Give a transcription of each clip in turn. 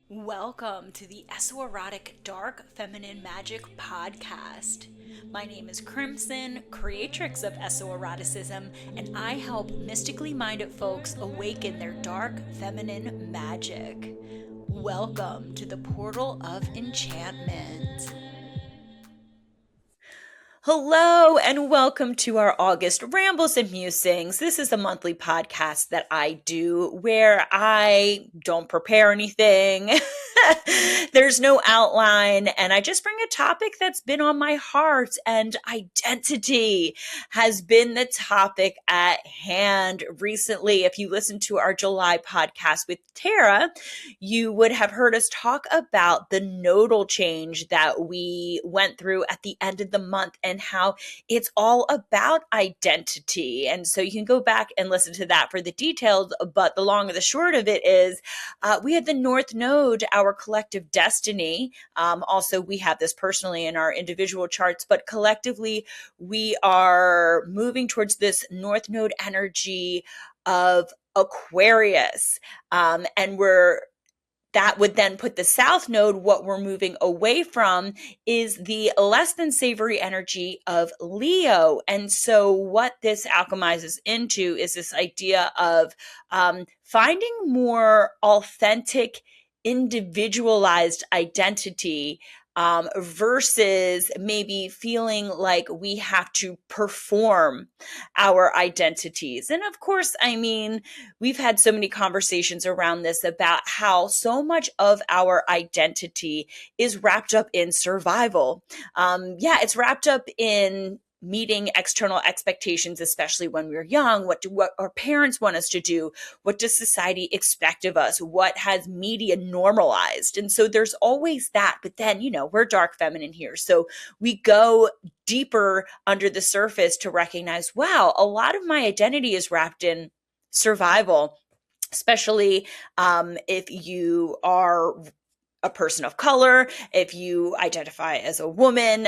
Welcome to the Esoerotic Dark Feminine Magic podcast. My name is Crimson, creatrix of Esoeroticism, and I help mystically minded folks awaken their dark feminine magic. Welcome to the portal of enchantment. Hello and welcome to our August Rambles and Musings. This is a monthly podcast that I do where I don't prepare anything. There's no outline, and I just bring a topic that's been on my heart, and identity has been the topic at hand recently. If you listen to our July podcast with Tara, you would have heard us talk about the nodal change that we went through at the end of the month and how it's all about identity. And so you can go back and listen to that for the details. But the long and the short of it is we had the North Node, our collective destiny. Also, we have this personally in our individual charts, but collectively, we are moving towards this North Node energy of Aquarius. And that would then put the South Node, what we're moving away from, is the less than savory energy of Leo. And so what this alchemizes into is this idea of finding more authentic, individualized identity versus maybe feeling like we have to perform our identities. And of course, I mean, we've had so many conversations around this about how so much of our identity is wrapped up in survival. It's wrapped up in meeting external expectations, especially when we're young. What our parents want us to do? What does society expect of us? What has media normalized? And so there's always that. But then, we're dark feminine here. So we go deeper under the surface to recognize, wow, a lot of my identity is wrapped in survival, especially if you are a person of color, if you identify as a woman,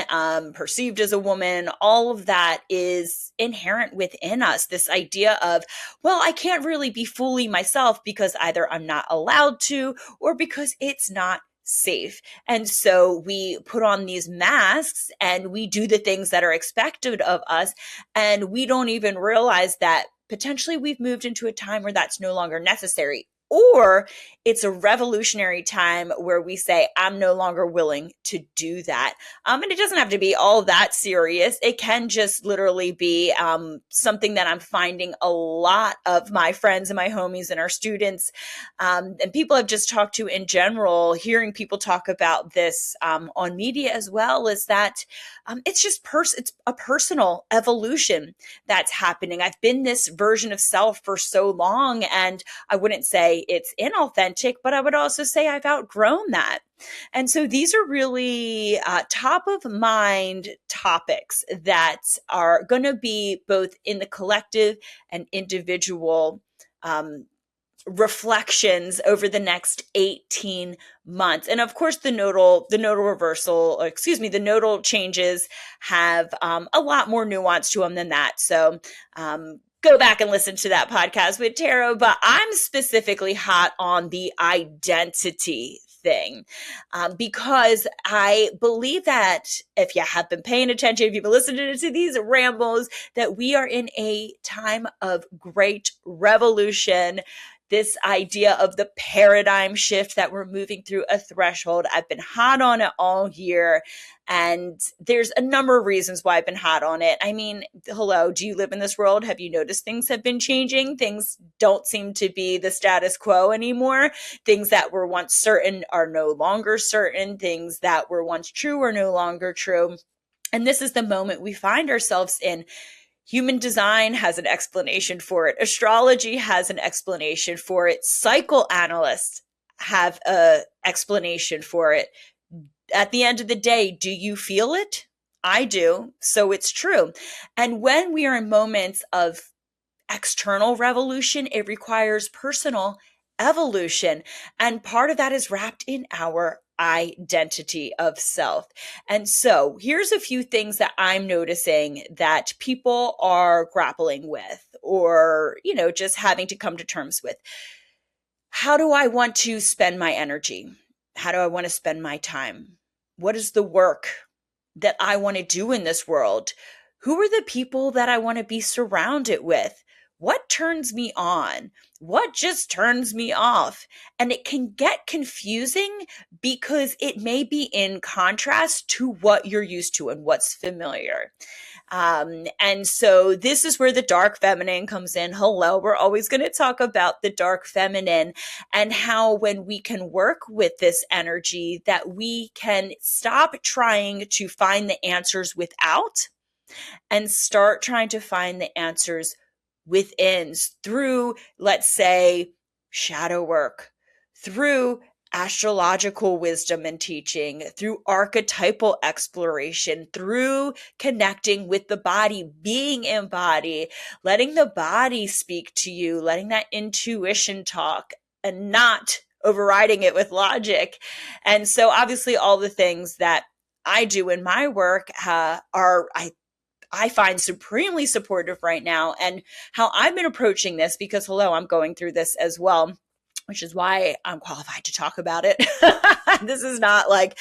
perceived as a woman, all of that is inherent within us. This idea of, well, I can't really be fully myself because either I'm not allowed to or because it's not safe. And so we put on these masks and we do the things that are expected of us. And we don't even realize that potentially we've moved into a time where that's no longer necessary. Or it's a revolutionary time where we say, I'm no longer willing to do that. And it doesn't have to be all that serious. It can just literally be something that I'm finding a lot of my friends and my homies and our students and people I've just talked to in general, hearing people talk about this on media as well, is that it's just it's a personal evolution that's happening. I've been this version of self for so long, and I wouldn't say it's inauthentic, but I would also say I've outgrown that. And so these are really top of mind topics that are going to be both in the collective and individual reflections over the next 18 months. And of course, the nodal changes have a lot more nuance to them than that. So go back and listen to that podcast with Tara, but I'm specifically hot on the identity thing because I believe that if you have been paying attention, if you've been listening to these rambles, that we are in a time of great revolution. This idea of the paradigm shift, that we're moving through a threshold. I've been hot on it all year. And there's a number of reasons why I've been hot on it. I mean, hello, do you live in this world? Have you noticed things have been changing? Things don't seem to be the status quo anymore. Things that were once certain are no longer certain. Things that were once true are no longer true. And this is the moment we find ourselves in. Human design has an explanation for it. Astrology has an explanation for it. Psychoanalysts have an explanation for it. At the end of the day, do you feel it? I do. So it's true. And when we are in moments of external revolution, it requires personal evolution. And part of that is wrapped in our identity of self. And so here's a few things that I'm noticing that people are grappling with or, just having to come to terms with. How do I want to spend my energy? How do I want to spend my time? What is the work that I want to do in this world? Who are the people that I want to be surrounded with? What turns me on? What just turns me off? And it can get confusing because it may be in contrast to what you're used to and what's familiar. And so this is where the dark feminine comes in. Hello, we're always going to talk about the dark feminine and how when we can work with this energy that we can stop trying to find the answers without and start trying to find the answers within through, let's say, shadow work, through astrological wisdom and teaching, through archetypal exploration, through connecting with the body, being in body, letting the body speak to you, letting that intuition talk and not overriding it with logic. And so obviously all the things that I do in my work I find supremely supportive right now. And how I've been approaching this, because hello, I'm going through this as well, which is why I'm qualified to talk about it. This is not like,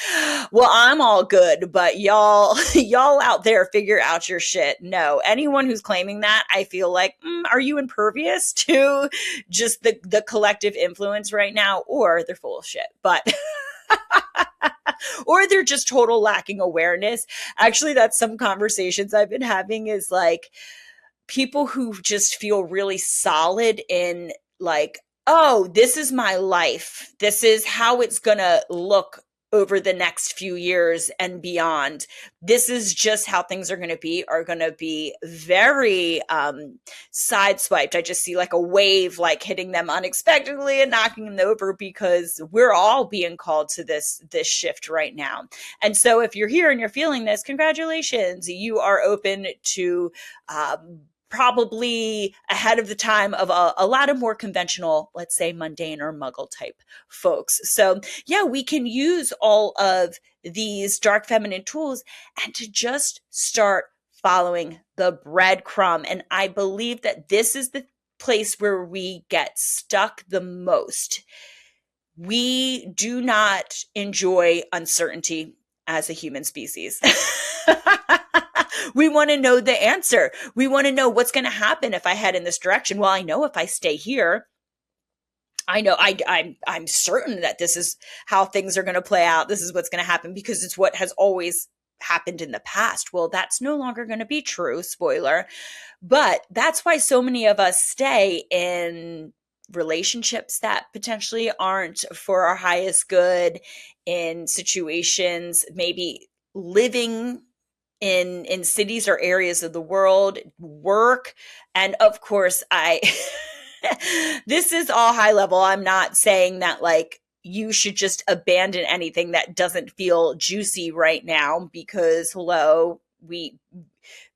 well, I'm all good, but y'all out there figure out your shit. No, anyone who's claiming that, I feel like, are you impervious to just the collective influence right now? Or they're full of shit, but or they're just total lacking awareness. Actually, that's some conversations I've been having is like people who just feel really solid in like, oh, this is my life. This is how it's going to look over the next few years and beyond. This is just how things are going to be very sideswiped. I just see like a wave like hitting them unexpectedly and knocking them over because we're all being called to this shift right now. And so if you're here and you're feeling this, congratulations. You are open to probably ahead of the time of a lot of more conventional, let's say mundane or muggle type folks. So yeah, we can use all of these dark feminine tools and to just start following the breadcrumb. And I believe that this is the place where we get stuck the most. We do not enjoy uncertainty as a human species. We want to know the answer. We want to know what's going to happen if I head in this direction. Well, I know if I stay here, I know I'm certain that this is how things are going to play out. This is what's going to happen because it's what has always happened in the past. Well, that's no longer going to be true. Spoiler. But that's why so many of us stay in relationships that potentially aren't for our highest good, in situations, maybe living in cities or areas of the world, work. And of course, this is all high level. I'm not saying that like you should just abandon anything that doesn't feel juicy right now because hello,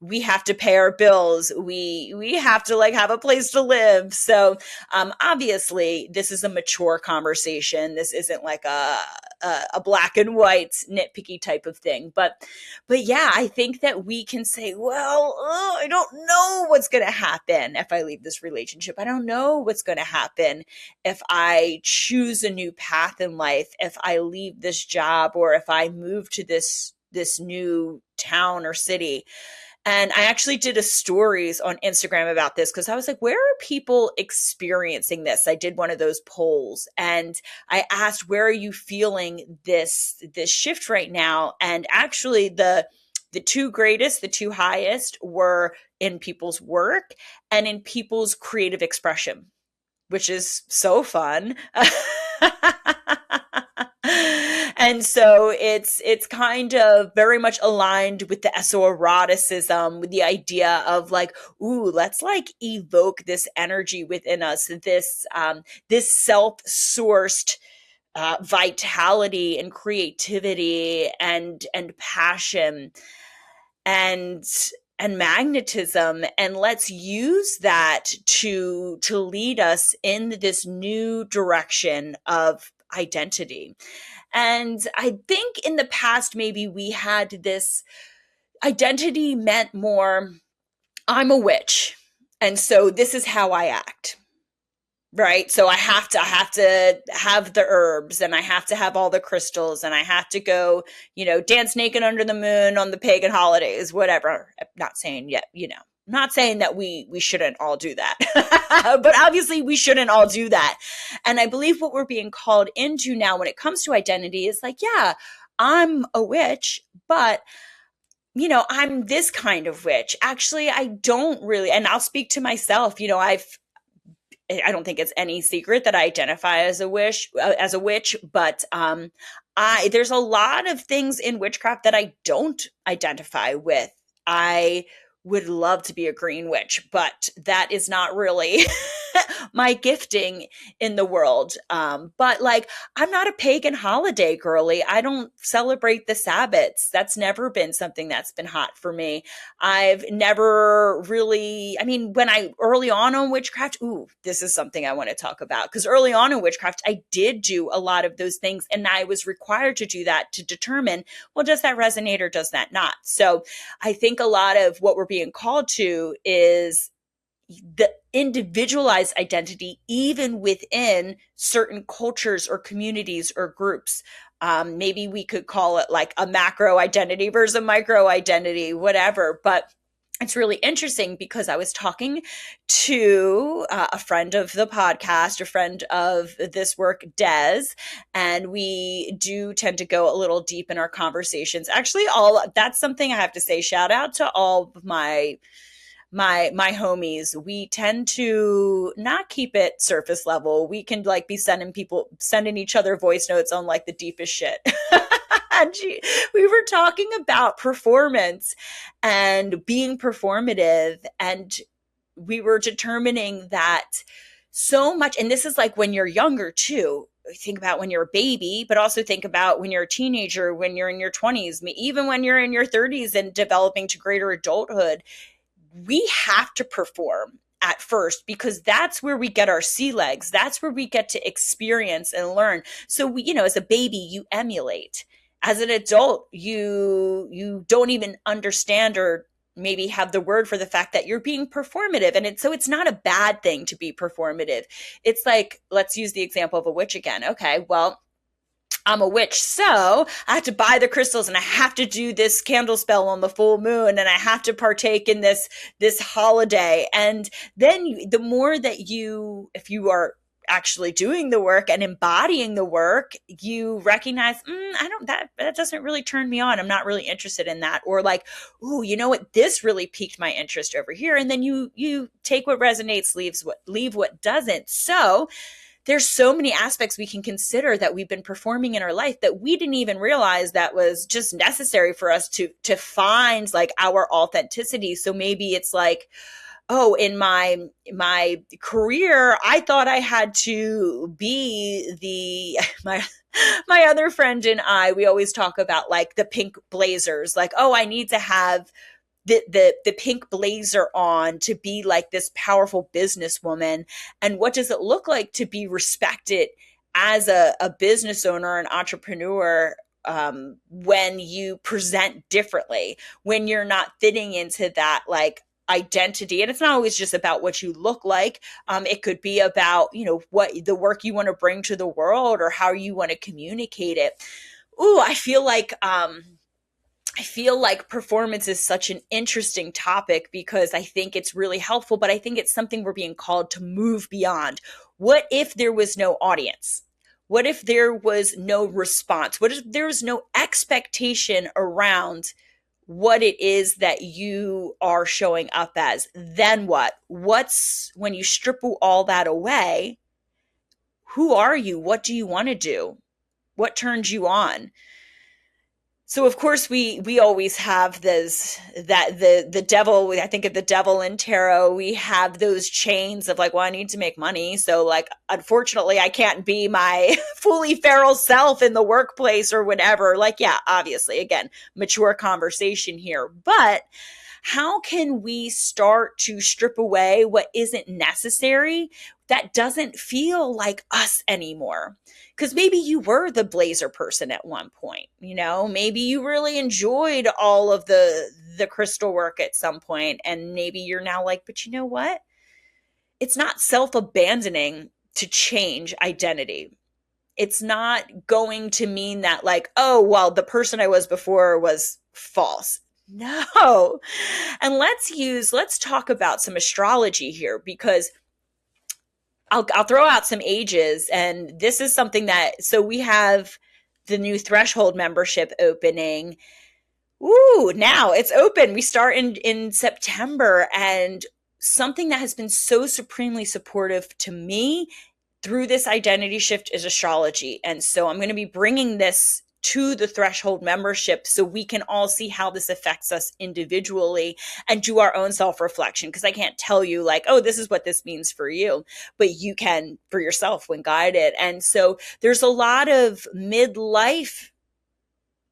we have to pay our bills. We have to like have a place to live. So obviously this is a mature conversation. This isn't like a black and white nitpicky type of thing. But yeah, I think that we can say, well, I don't know what's going to happen if I leave this relationship. I don't know what's going to happen if I choose a new path in life, if I leave this job, or if I move to this new town or city. And I actually did a stories on Instagram about this because I was like, where are people experiencing this? I did one of those polls and I asked, where are you feeling this shift right now? And actually the two greatest, the two highest were in people's work and in people's creative expression, which is so fun. And so it's kind of very much aligned with the esoeroticism, with the idea of like, ooh, let's like evoke this energy within us, this self-sourced vitality and creativity and passion and magnetism, and let's use that to lead us in this new direction of identity. And I think in the past, maybe we had this identity meant more, I'm a witch. And so this is how I act. right? So I have to have the herbs, and I have to have all the crystals, and I have to go, dance naked under the moon on the pagan holidays, whatever. I'm not saying yet, not saying that we shouldn't all do that. But obviously we shouldn't all do that. And I believe what we're being called into now when it comes to identity is like, yeah, I'm a witch, but I'm this kind of witch. Actually, I don't really, and I'll speak to myself. I don't think it's any secret that I identify as a witch, but I there's a lot of things in witchcraft that I don't identify with. I would love to be a green witch, but that is not really my gifting in the world. But like, I'm not a pagan holiday girly. I don't celebrate the Sabbats. That's never been something that's been hot for me. I've never really, I mean, when I early on witchcraft, ooh, this is something I want to talk about, because early on in witchcraft, I did do a lot of those things, and I was required to do that to determine, well, does that resonate or does that not? So I think a lot of what we're being called to is the individualized identity, even within certain cultures or communities or groups. Maybe we could call it like a macro identity versus a micro identity, whatever. But it's really interesting because I was talking to a friend of the podcast, a friend of this work, Des, and we do tend to go a little deep in our conversations. Actually, that's something I have to say. Shout out to all of my homies. We tend to not keep it surface level. We can like be sending each other voice notes on like the deepest shit. And we were talking about performance and being performative, and we were determining that so much, and this is like when you're younger too. Think about when you're a baby, but also think about when you're a teenager, when you're in your 20s, even when you're in your 30s and developing to greater adulthood. We have to perform at first because that's where we get our sea legs. That's where we get to experience and learn. So as a baby, you emulate. As an adult, you don't even understand or maybe have the word for the fact that you're being performative. And so it's not a bad thing to be performative. It's like, let's use the example of a witch again. Okay, well, I'm a witch, so I have to buy the crystals, and I have to do this candle spell on the full moon, and I have to partake in this holiday. And then the more that if you are actually doing the work and embodying the work, you recognize, that doesn't really turn me on. I'm not really interested in that. Or like, ooh, you know what? This really piqued my interest over here. And then you take what resonates, leave what doesn't. So there's so many aspects we can consider that we've been performing in our life that we didn't even realize that was just necessary for us to find like our authenticity. So maybe it's like, oh, in my career, I thought I had to be my other friend and we always talk about like the pink blazers, like, oh, I need to have the pink blazer on to be like this powerful businesswoman. And what does it look like to be respected as a business owner, an entrepreneur, when you present differently, when you're not fitting into that like identity? And it's not always just about what you look like. It could be about, what the work you want to bring to the world or how you want to communicate it. Ooh, I feel like performance is such an interesting topic because I think it's really helpful, but I think it's something we're being called to move beyond. What if there was no audience? What if there was no response? What if there was no expectation around what it is that you are showing up as? Then what? When you strip all that away, who are you? What do you want to do? What turns you on? So of course we always have the devil. I think of the devil in tarot. We have those chains of like, well, I need to make money. So like, unfortunately, I can't be my fully feral self in the workplace or whatever. Like, yeah, obviously, again, mature conversation here. But how can we start to strip away what isn't necessary, that doesn't feel like us anymore? Because maybe you were the blazer person at one point, maybe you really enjoyed all of the crystal work at some point, and maybe you're now like, but you know what? It's not self-abandoning to change identity. It's not going to mean that like, oh, well, the person I was before was false. No. And let's talk about some astrology here, because I'll throw out some ages, and this is something that, so we have the new threshold membership opening. Ooh, now it's open. We start in September, and something that has been so supremely supportive to me through this identity shift is astrology. And so I'm going to be bringing this to the threshold membership so we can all see how this affects us individually and do our own self-reflection, because I can't tell you like, oh, this is what this means for you, but you can for yourself when guided. And so there's a lot of midlife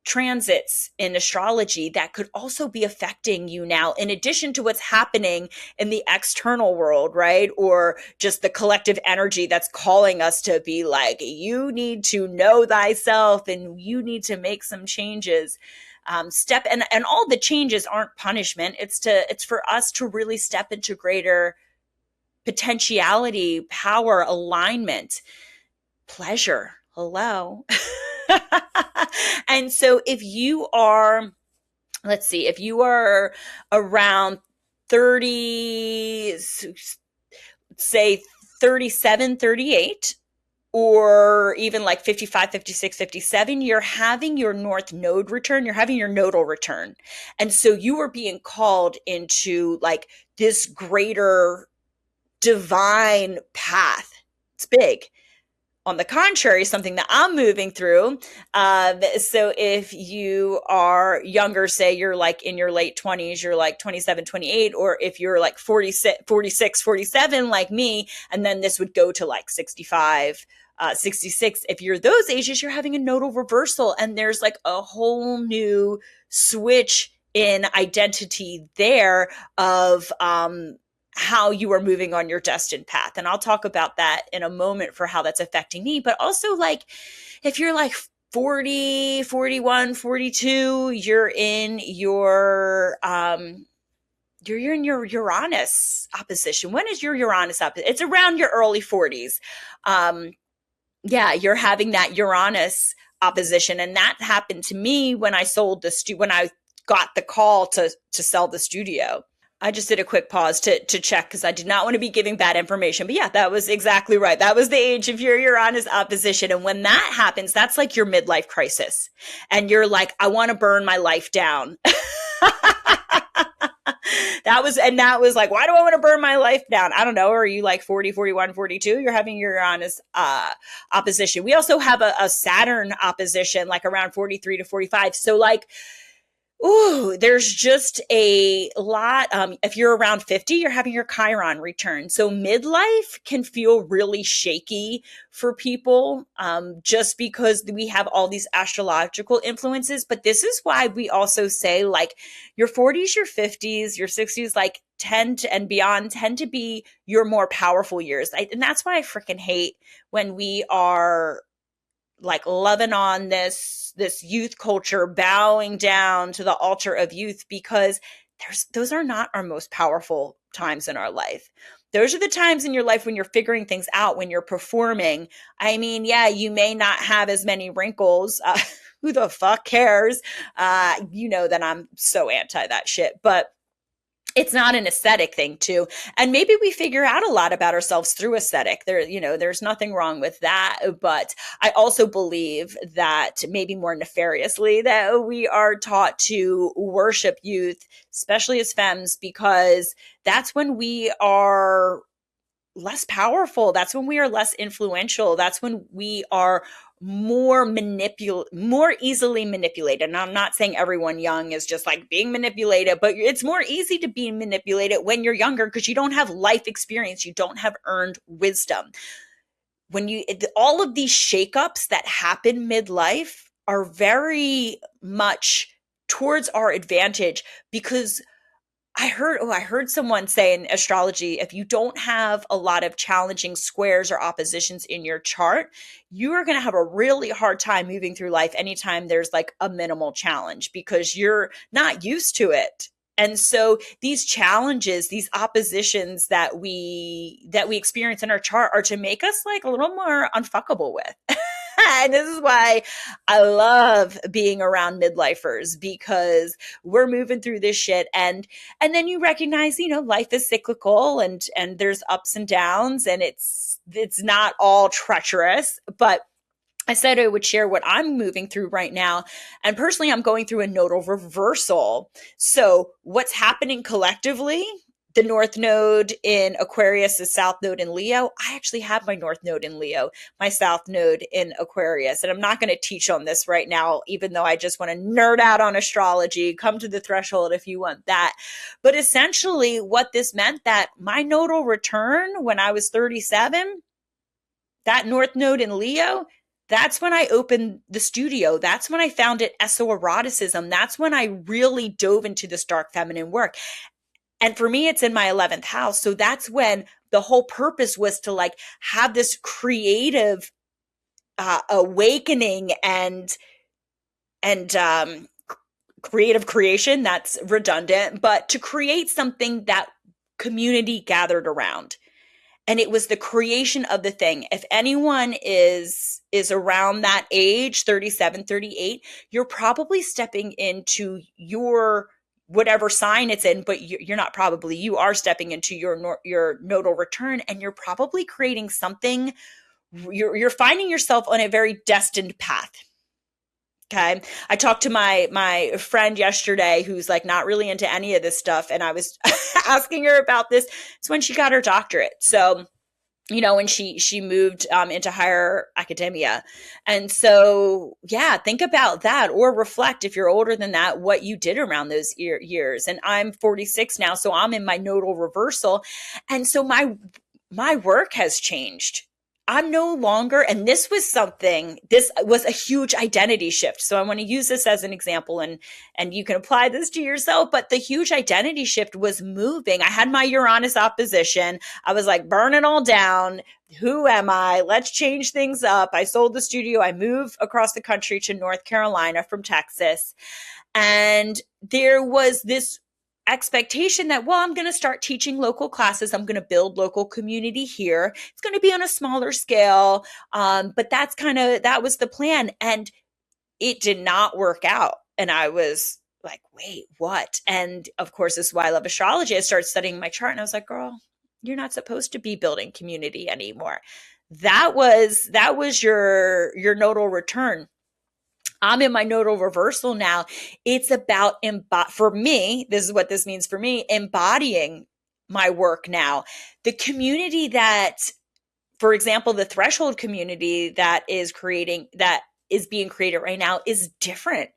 transits in astrology that could also be affecting you now, in addition to what's happening in the external world, right? Or just the collective energy that's calling us to be like, you need to know thyself and you need to make some changes. And all the changes aren't punishment. It's for us to really step into greater potentiality, power, alignment, pleasure. Hello. And so if you are, let's see, if you are around 30, say 37, 38, or even like 55, 56, 57, you're having your North Node return, you're having your nodal return. And so you are being called into like this greater divine path. It's big. On the contrary, something that I'm moving through. So if you are younger, say you're like in your late 20s, you're like 27, 28, or if you're like 46, 47, like me, and then this would go to like 65, 66. If you're those ages, you're having a nodal reversal, and there's like a whole new switch in identity there of, how you are moving on your destined path. And I'll talk about that in a moment for how that's affecting me. But also, like, if you're like 40, 41, 42, you're in your Uranus opposition. When is your Uranus opposition? It's around your early 40s. Yeah, you're having that Uranus opposition. And that happened to me when I when I got the call to sell the studio. I just did a quick pause to check, because I did not want to be giving bad information. But yeah, that was exactly right. That was the age of your Uranus opposition. And when that happens, that's like your midlife crisis. And you're like, I want to burn my life down. That was like, why do I want to burn my life down? I don't know. Are you like 40, 41, 42? You're having your Uranus opposition. We also have a Saturn opposition, like around 43 to 45. So like, ooh, there's just a lot. If you're around 50, you're having your Chiron return. So midlife can feel really shaky for people, just because we have all these astrological influences. But this is why we also say like your 40s, your 50s, your 60s, like and beyond tend to be your more powerful years. And that's why I freaking hate when we are like loving on this youth culture, bowing down to the altar of youth, because those are not our most powerful times in our life. Those are the times in your life when you're figuring things out, when you're performing. I mean, yeah, you may not have as many wrinkles. Who the fuck cares? You know that I'm so anti that shit, but it's not an aesthetic thing too. And maybe we figure out a lot about ourselves through aesthetic. There's nothing wrong with that. But I also believe that maybe more nefariously that we are taught to worship youth, especially as femmes, because that's when we are less powerful. That's when we are less influential. That's when we are more easily manipulated. And I'm not saying everyone young is just like being manipulated, but it's more easy to be manipulated when you're younger, because you don't have life experience. You don't have earned wisdom. All of these shakeups that happen midlife are very much towards our advantage, because I heard someone say in astrology, if you don't have a lot of challenging squares or oppositions in your chart, you are going to have a really hard time moving through life anytime there's like a minimal challenge, because you're not used to it. And so these challenges, these oppositions that we experience in our chart are to make us like a little more unfuckable with. And this is why I love being around midlifers, because we're moving through this shit, and then you recognize, life is cyclical, and there's ups and downs, and it's not all treacherous. But I said I would share what I'm moving through right now. And personally, I'm going through a nodal reversal. So what's happening collectively? The North Node in Aquarius, the South Node in Leo. I actually have my North Node in Leo, my South Node in Aquarius. And I'm not going to teach on this right now, even though I just want to nerd out on astrology. Come to the threshold if you want that. But essentially, what this meant, that my nodal return when I was 37, that North Node in Leo, that's when I opened the studio. That's when I founded Esoeroticism. That's when I really dove into this dark feminine work. And for me, it's in my 11th house. So that's when the whole purpose was to like have this creative awakening and creative creation. That's redundant, but to create something that community gathered around. And it was the creation of the thing. If anyone is around that age, 37, 38, you're probably stepping into your whatever sign it's in, but you're not probably, you are stepping into your nodal return, and you're probably creating something. You're finding yourself on a very destined path. Okay. I talked to my friend yesterday who's like not really into any of this stuff. And I was asking her about this. It's when she got her doctorate. So, when she moved into higher academia. And so, yeah, think about that, or reflect, if you're older than that, what you did around those years. And I'm 46 now, so I'm in my nodal reversal. And so my work has changed. I'm no longer, and this was a huge identity shift. So I want to use this as an example, and you can apply this to yourself, but the huge identity shift was moving. I had my Uranus opposition. I was like, burn it all down. Who am I? Let's change things up. I sold the studio. I moved across the country to North Carolina from Texas. And there was this expectation that, well, I'm going to start teaching local classes. I'm going to build local community here. It's going to be on a smaller scale. But that was the plan. And it did not work out. And I was like, wait, what? And of course, this is why I love astrology. I started studying my chart, and I was like, girl, you're not supposed to be building community anymore. That was your nodal return. I'm in my nodal reversal now. It's about, for me, this is what this means for me, embodying my work now. The community that, for example, the threshold community that is being created right now is different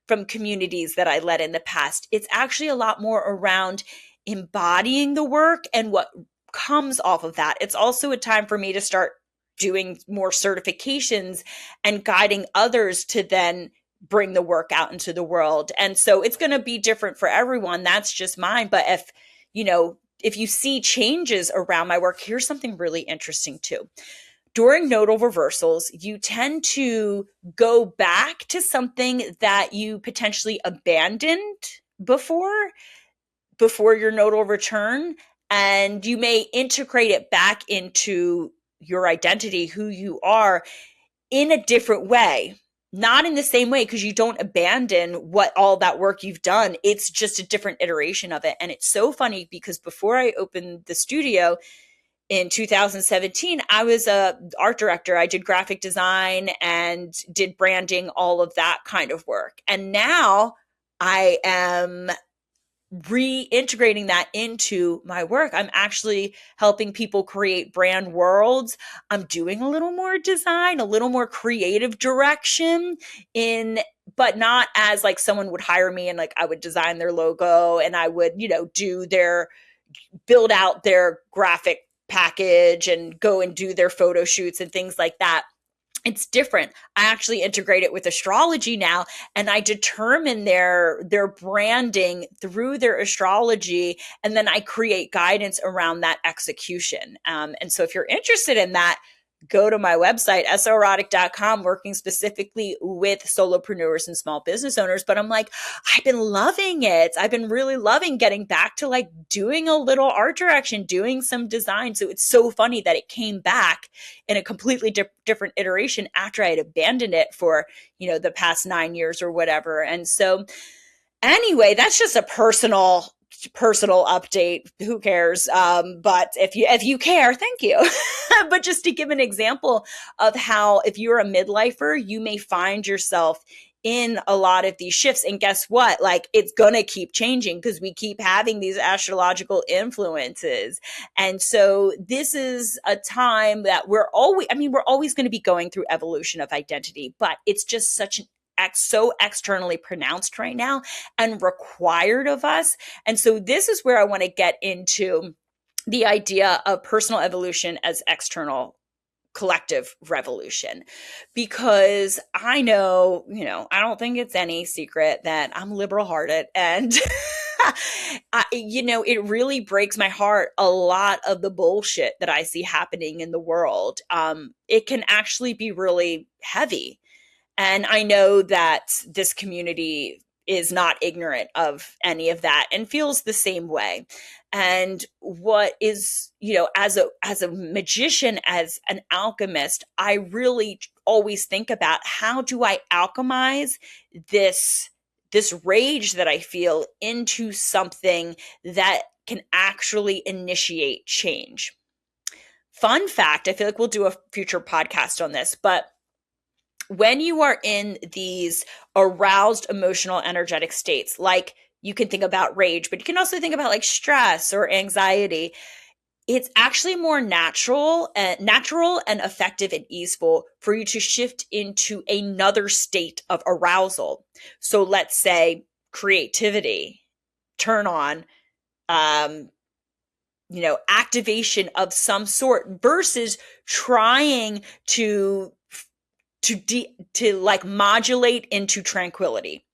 from communities that I led in the past. It's actually a lot more around embodying the work and what comes off of that. It's also a time for me to start doing more certifications and guiding others to then bring the work out into the world. And so it's going to be different for everyone. That's just mine. But if you see changes around my work, here's something really interesting too. During nodal reversals, you tend to go back to something that you potentially abandoned before your nodal return, and you may integrate it back into your identity, who you are, in a different way. Not in the same way, because you don't abandon all that work you've done. It's just a different iteration of it. And it's so funny, because before I opened the studio in 2017, I was a art director. I did graphic design and did branding, all of that kind of work. And now I am reintegrating that into my work. I'm actually helping people create brand worlds. I'm doing a little more design, a little more creative direction but not as like someone would hire me and like I would design their logo and I would, build out their graphic package and go and do their photo shoots and things like that. It's different. I actually integrate it with astrology now, and I determine their branding through their astrology, and then I create guidance around that execution. And so if you're interested in that, go to my website, soerotic.com, working specifically with solopreneurs and small business owners. But I'm like, I've been loving it. I've been really loving getting back to like doing a little art direction, doing some design. So it's so funny that it came back in a completely different iteration after I had abandoned it for, the past 9 years or whatever. And so anyway, that's just a personal update. Who cares? But if you care, thank you. But just to give an example of how, if you're a midlifer, you may find yourself in a lot of these shifts. And guess what? Like, it's gonna keep changing because we keep having these astrological influences. And so this is a time that we're always going to be going through evolution of identity, but it's just so externally pronounced right now and required of us. And so this is where I want to get into the idea of personal evolution as external collective revolution, because I know, I don't think it's any secret that I'm liberal hearted, and it really breaks my heart. A lot of the bullshit that I see happening in the world, it can actually be really heavy. And I know that this community is not ignorant of any of that and feels the same way. And what is, as a magician, as an alchemist, I really always think about, how do I alchemize this rage that I feel into something that can actually initiate change. Fun fact, I feel like we'll do a future podcast on this, but when you are in these aroused emotional energetic states, like, you can think about rage, but you can also think about like stress or anxiety, it's actually more natural and effective and easeful for you to shift into another state of arousal. So let's say creativity, turn on, activation of some sort, versus trying to like modulate into tranquility.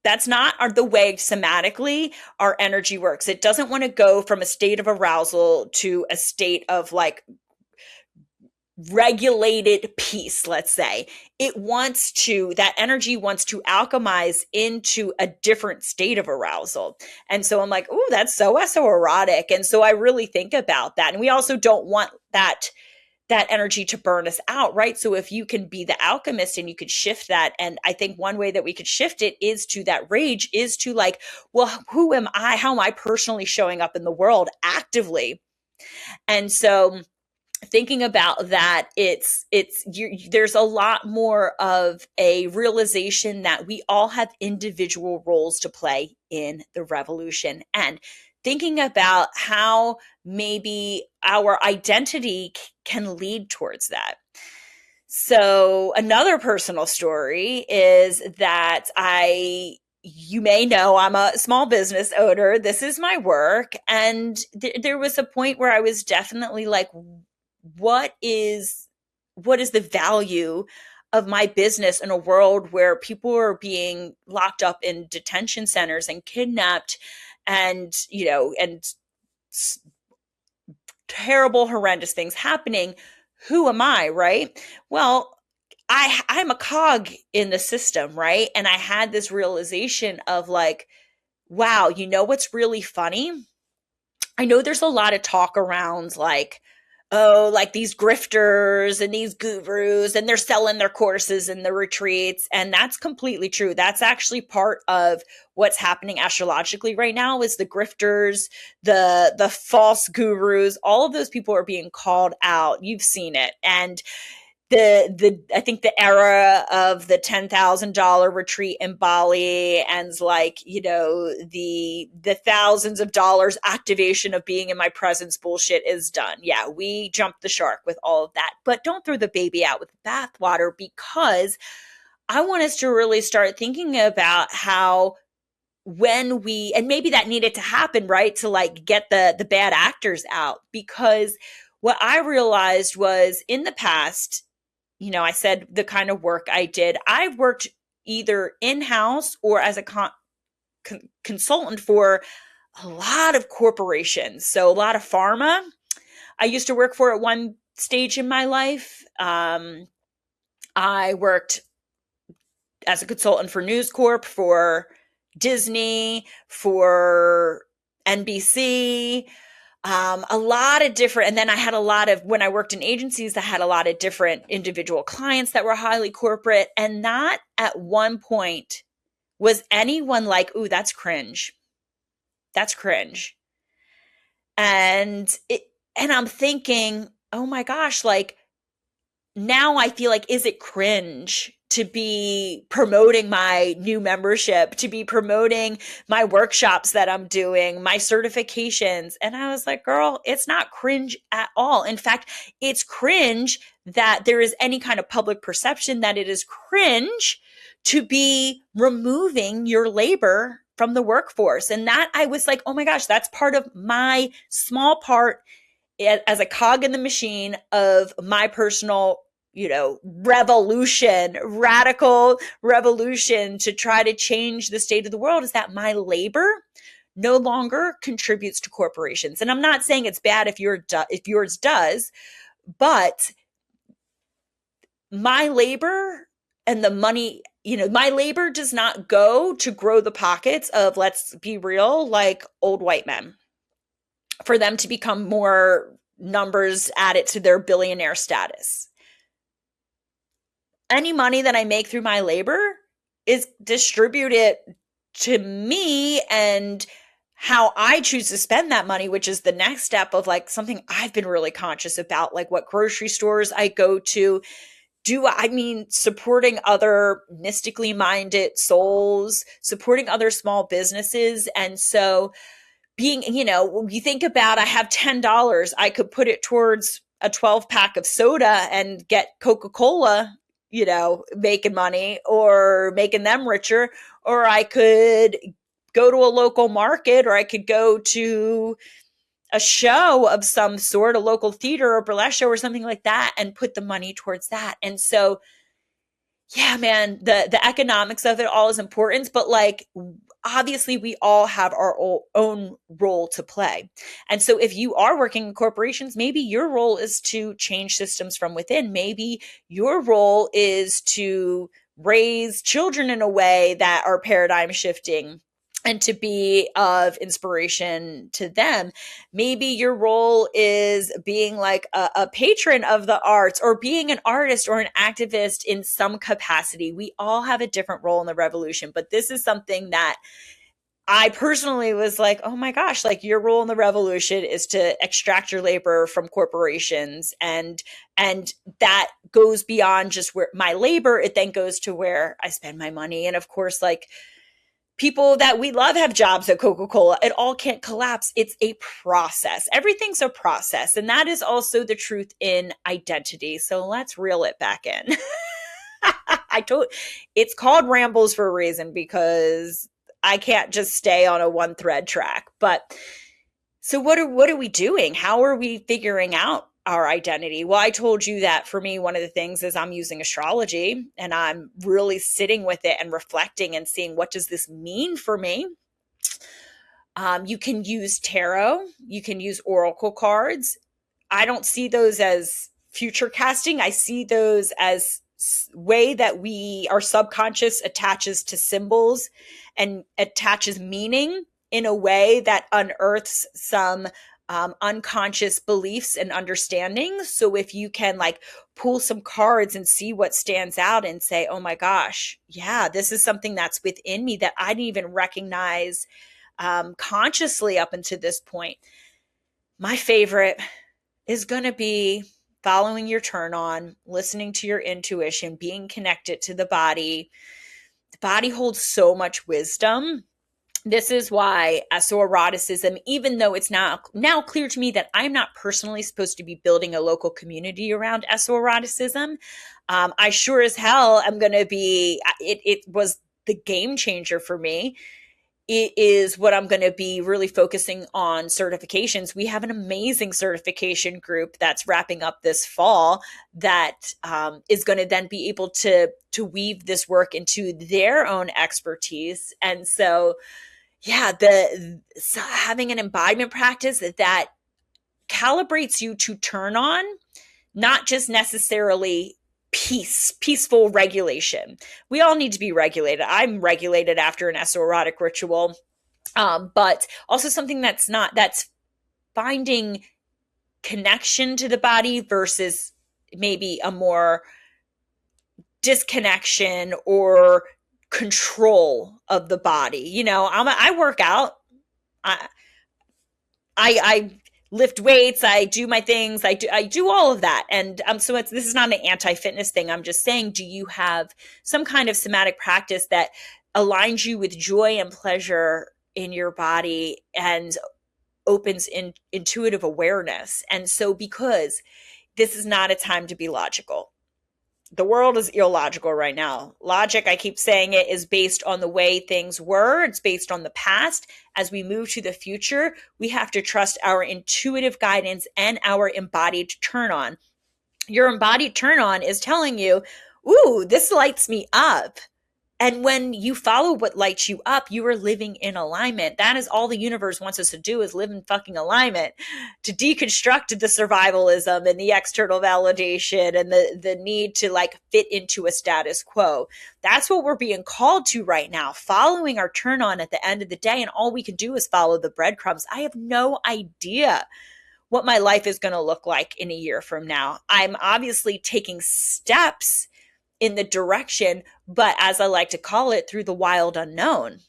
That's not the way somatically our energy works. It doesn't want to go from a state of arousal to a state of like regulated peace, let's say. That energy wants to alchemize into a different state of arousal. And so I'm like, oh, that's so esoerotic. And so I really think about that. And we also don't want that energy to burn us out, right? So if you can be the alchemist and you could shift that, and I think one way that we could shift it is to that rage, is to like, well, who am I? How am I personally showing up in the world actively? And so thinking about that, there's a lot more of a realization that we all have individual roles to play in the revolution, and thinking about how maybe our identity can lead towards that. So another personal story is that you may know I'm a small business owner. This is my work. And there was a point where I was definitely like, what is the value of my business in a world where people are being locked up in detention centers and kidnapped, and terrible, horrendous things happening? Who am I, right? Well, I'm a cog in the system, right? And I had this realization of like, wow, what's really funny? I know there's a lot of talk around like, oh, like these grifters and these gurus, and they're selling their courses and the retreats. And that's completely true. That's actually part of what's happening astrologically right now, is the grifters, the false gurus. All of those people are being called out. You've seen it. And I think the era of the $10,000 retreat in Bali, and like, the thousands of dollars activation of being in my presence bullshit is done. Yeah, we jumped the shark with all of that, but don't throw the baby out with the bathwater, because I want us to really start thinking about how, and maybe that needed to happen, right? To like get the bad actors out, because what I realized was, in the past, I said the kind of work I did, I worked either in-house or as a consultant for a lot of corporations. So a lot of pharma. I used to work for at one stage in my life. I worked as a consultant for News Corp, for Disney, for NBC, a lot of different, and then I had a lot of, when I worked in agencies, I had a lot of different individual clients that were highly corporate. And not at one point was anyone like, ooh, that's cringe. That's cringe. And I'm thinking, oh my gosh, like, now I feel like, is it cringe to be promoting my new membership, to be promoting my workshops that I'm doing, my certifications? And I was like, girl, it's not cringe at all. In fact, it's cringe that there is any kind of public perception that it is cringe to be removing your labor from the workforce. And that, I was like, oh my gosh, that's part of my small part as a cog in the machine of my personal, revolution, radical revolution to try to change the state of the world, is that my labor no longer contributes to corporations. And I'm not saying it's bad if yours does, but my labor and the money, my labor does not go to grow the pockets of, let's be real, like old white men, for them to become more numbers added to their billionaire status. Any money that I make through my labor is distributed to me and how I choose to spend that money, which is the next step of like something I've been really conscious about, like what grocery stores I go to. Supporting other mystically minded souls, supporting other small businesses. And so when you think about, I have $10, I could put it towards a 12-pack of soda and get Coca-Cola, making money or making them richer. Or I could go to a local market, or I could go to a show of some sort, a local theater or burlesque show or something like that, and put the money towards that. And so, yeah, man, the economics of it all is important, but like, obviously we all have our own role to play. And so if you are working in corporations, maybe your role is to change systems from within. Maybe your role is to raise children in a way that are paradigm shifting and to be of inspiration to them. Maybe your role is being like a patron of the arts, or being an artist or an activist in some capacity. We all have a different role in the revolution, but this is something that I personally was like, oh my gosh, like, your role in the revolution is to extract your labor from corporations. And that goes beyond just where my labor. It then goes to where I spend my money. And of course, like, people that we love have jobs at Coca-Cola. It all can't collapse. It's a process. Everything's a process. And that is also the truth in identity. So let's reel it back in. It's called Rambles for a reason, because I can't just stay on a one thread track. But so what are we doing? How are we figuring out our identity? Well, I told you that for me, one of the things is I'm using astrology, and I'm really sitting with it and reflecting and seeing, what does this mean for me? You can use tarot, you can use oracle cards. I don't see those as future casting. I see those as way that our subconscious attaches to symbols and attaches meaning in a way that unearths some unconscious beliefs and understandings. So if you can like pull some cards and see what stands out and say, oh my gosh, yeah, this is something that's within me that I didn't even recognize consciously up until this point. My favorite is going to be following your turn on, listening to your intuition, being connected to the body. The body holds so much wisdom. This is why esoeroticism, even though it's now clear to me that I'm not personally supposed to be building a local community around esoeroticism, I sure as hell am going to be, it was the game changer for me. It is what I'm going to be really focusing on certifications. We have an amazing certification group that's wrapping up this fall that is going to then be able to weave this work into their own expertise. And so, yeah, having an embodiment practice that calibrates you to turn on not just necessarily peaceful regulation. We all need to be regulated. I'm regulated after an esoerotic ritual, but also something that's finding connection to the body versus maybe a more disconnection or control of the body. You know, I work out. I lift weights. I do my things. I do all of that. And so this is not an anti-fitness thing. I'm just saying, do you have some kind of somatic practice that aligns you with joy and pleasure in your body and opens in intuitive awareness? And so, because this is not a time to be logical. The world is illogical right now. Logic, I keep saying it, is based on the way things were. It's based on the past. As we move to the future, we have to trust our intuitive guidance and our embodied turn on. Your embodied turn on is telling you, ooh, this lights me up. And when you follow what lights you up, you are living in alignment. That is all the universe wants us to do, is live in fucking alignment, to deconstruct the survivalism and the external validation and the need to like fit into a status quo. That's what we're being called to right now, following our turn on at the end of the day. And all we can do is follow the breadcrumbs. I have no idea what my life is going to look like in a year from now. I'm obviously taking steps in the direction, but as I like to call it, through the wild unknown.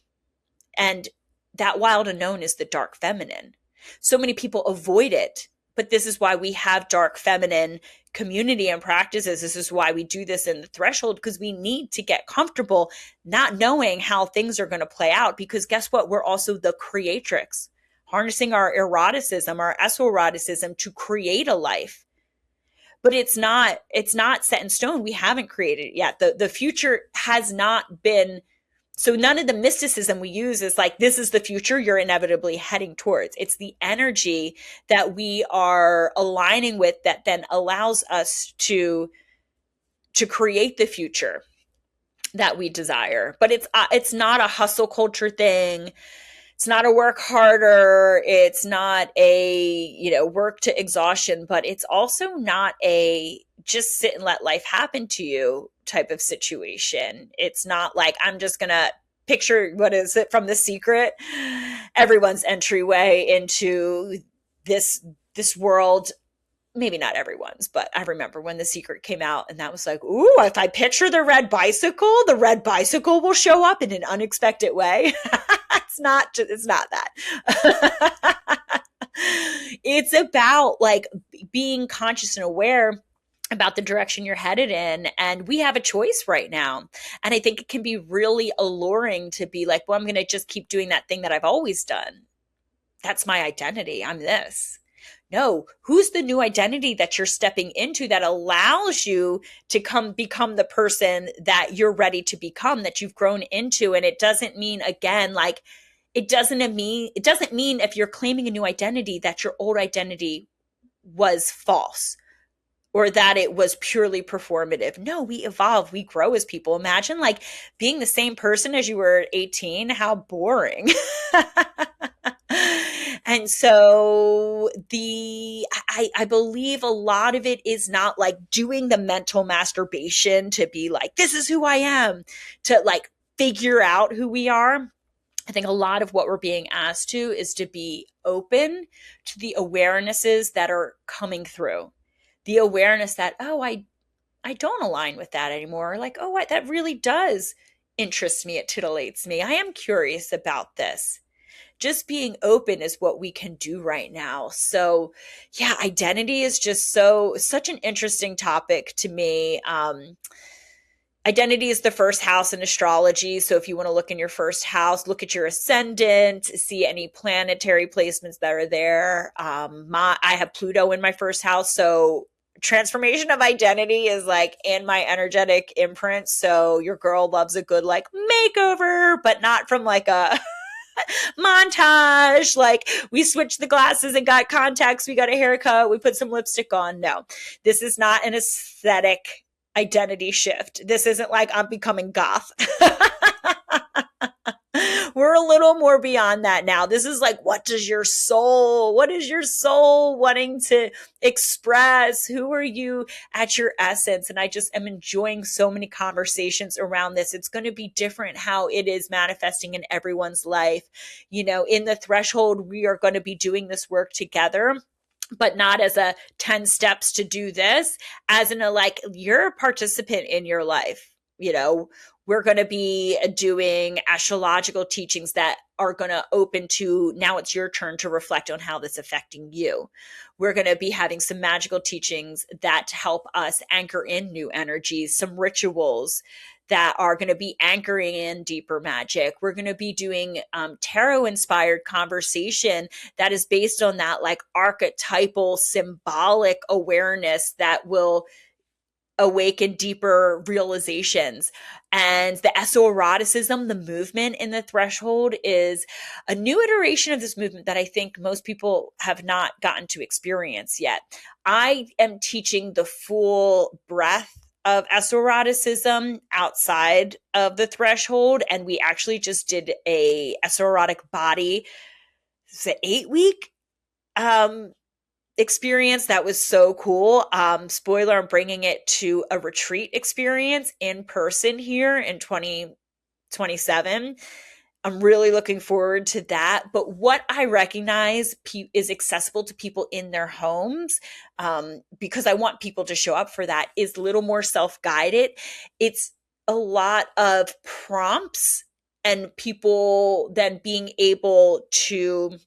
And that wild unknown is the dark feminine. So many people avoid it, but this is why we have dark feminine community and practices. This is why we do this in the threshold, because we need to get comfortable not knowing how things are going to play out. Because guess what? We're also the creatrix, harnessing our eroticism, our esoeroticism to create a life. But it's not set in stone. We haven't created it yet. The future has not been, so none of the mysticism we use is like, this is the future you're inevitably heading towards. It's the energy that we are aligning with that then allows us to create the future that we desire. But it's not a hustle culture thing. It's not a work harder. It's not a, work to exhaustion, but it's also not a just sit and let life happen to you type of situation. It's not like, I'm just going to picture, what is it from The Secret? Everyone's entryway into this world. Maybe not everyone's, but I remember when The Secret came out and that was like, ooh, if I picture the red bicycle will show up in an unexpected way. It's not that. It's about like being conscious and aware about the direction you're headed in. And we have a choice right now. And I think it can be really alluring to be like, well, I'm going to just keep doing that thing that I've always done. That's my identity. I'm this. No, who's the new identity that you're stepping into that allows you to become the person that you're ready to become, that you've grown into? And it doesn't mean, again, like, it doesn't mean if you're claiming a new identity that your old identity was false or that it was purely performative. No, we evolve, we grow as people. Imagine like being the same person as you were at 18. How boring. And so I believe a lot of it is not like doing the mental masturbation to be like, this is who I am, to like figure out who we are. I think a lot of what we're being asked to is to be open to the awarenesses that are coming through. The awareness that, oh, I don't align with that anymore. Like, oh, that really does interest me. It titillates me. I am curious about this. Just being open is what we can do right now. So yeah, identity is just such an interesting topic to me. Identity is the first house in astrology. So if you want to look in your first house, look at your ascendant, see any planetary placements that are there. I have Pluto in my first house. So transformation of identity is like in my energetic imprint. So your girl loves a good like makeover, but not from like a montage, like we switched the glasses and got contacts, we got a haircut, we put some lipstick on. No, this is not an aesthetic identity shift. This isn't like I'm becoming goth. We're a little more beyond that now. This is like, what is your soul wanting to express? Who are you at your essence? And I just am enjoying so many conversations around this. It's going to be different how it is manifesting in everyone's life. In the threshold, we are going to be doing this work together, but not as a 10 steps to do this, as in a, like, you're a participant in your life. We're going to be doing astrological teachings that are going to open to, now it's your turn to reflect on how that's affecting you. We're going to be having some magical teachings that help us anchor in new energies, some rituals that are going to be anchoring in deeper magic. We're going to be doing tarot inspired conversation that is based on that, like, archetypal symbolic awareness that will awaken deeper realizations. And the esoeroticism, the movement in the threshold, is a new iteration of this movement that I think most people have not gotten to experience yet. I am teaching the full breadth of esoeroticism outside of the threshold. And we actually just did a esoerotic body, it's an 8-week experience that was so cool. Spoiler, I'm bringing it to a retreat experience in person here in 2027. I'm really looking forward to that. But what I recognize is accessible to people in their homes, because I want people to show up for that, is a little more self-guided. It's a lot of prompts and people then being able to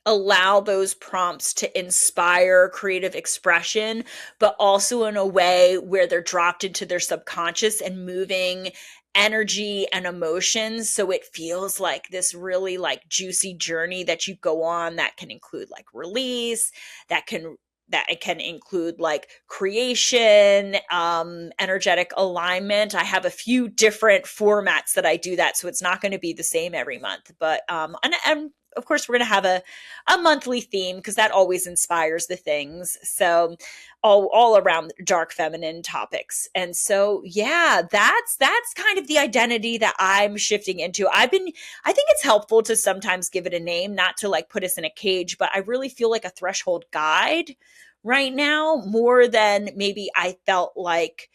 allow those prompts to inspire creative expression, but also in a way where they're dropped into their subconscious and moving energy and emotions. So it feels like this really, like, juicy journey that you go on that can include, like, release, that it can include, like, creation, energetic alignment. I have a few different formats that I do that, so it's not going to be the same every month. But and of course, we're going to have a monthly theme, because that always inspires the things. So all around dark feminine topics. And so, yeah, that's kind of the identity that I'm shifting into. I think it's helpful to sometimes give it a name, not to, like, put us in a cage, but I really feel like a threshold guide right now, more than maybe I felt like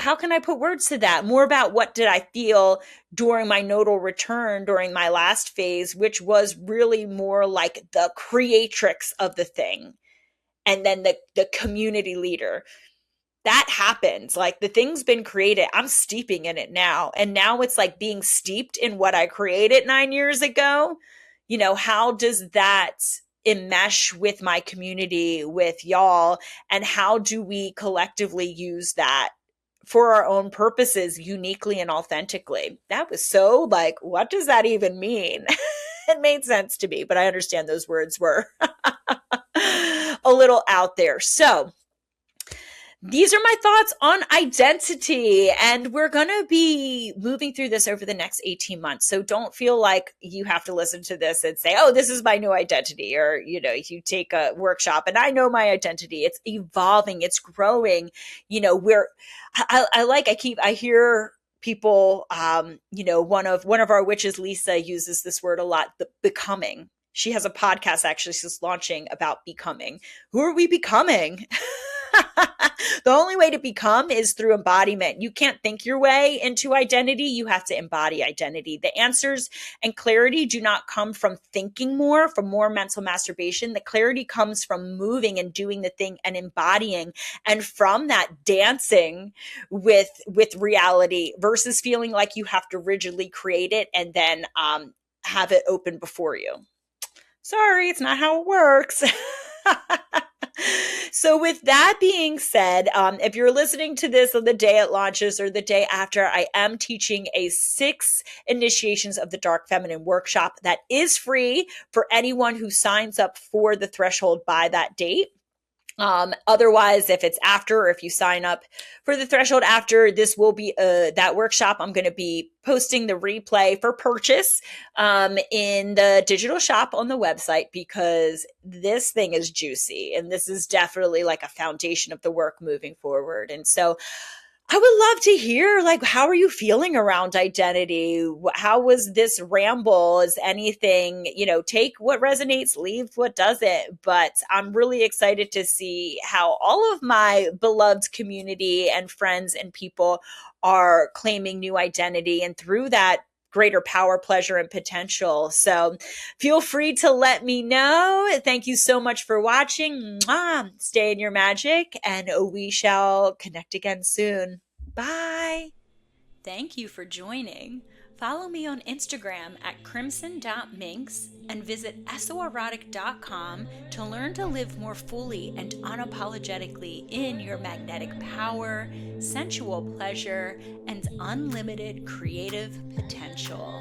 how can I put words to that? More about what did I feel during my nodal return during my last phase, which was really more like the creatrix of the thing, and then the community leader. That happens. Like, the thing's been created. I'm steeping in it now. And now it's like being steeped in what I created 9 years ago. How does that enmesh with my community, with y'all? And how do we collectively use that for our own purposes, uniquely and authentically? That was so, like, what does that even mean? It made sense to me, but I understand those words were a little out there. So these are my thoughts on identity, and we're going to be moving through this over the next 18 months. So don't feel like you have to listen to this and say, oh, this is my new identity, or, you take a workshop and I know my identity. It's evolving, it's growing. I hear people, one of our witches, Lisa, uses this word a lot, the becoming. She has a podcast actually she's launching about becoming. Who are we becoming? The only way to become is through embodiment. You can't think your way into identity. You have to embody identity. The answers and clarity do not come from thinking more, from more mental masturbation. The clarity comes from moving and doing the thing and embodying. And from that, dancing with reality, versus feeling like you have to rigidly create it and then have it open before you. Sorry, it's not how it works. So with that being said, if you're listening to this on the day it launches or the day after, I am teaching a 6 initiations of the Dark Feminine workshop that is free for anyone who signs up for the threshold by that date. Otherwise, if it's after, or if you sign up for the threshold after, this will be that workshop. I'm going to be posting the replay for purchase in the digital shop on the website, because this thing is juicy and this is definitely like a foundation of the work moving forward. And so I would love to hear, like, how are you feeling around identity? How was this ramble? Is anything, take what resonates, leave what doesn't. But I'm really excited to see how all of my beloved community and friends and people are claiming new identity, and through that, greater power, pleasure, and potential. So feel free to let me know. Thank you so much for watching. Mwah! Stay in your magic, and we shall connect again soon. Bye. Thank you for joining. Follow me on Instagram at crimson.minx and visit soerotic.com to learn to live more fully and unapologetically in your magnetic power, sensual pleasure, and unlimited creative potential.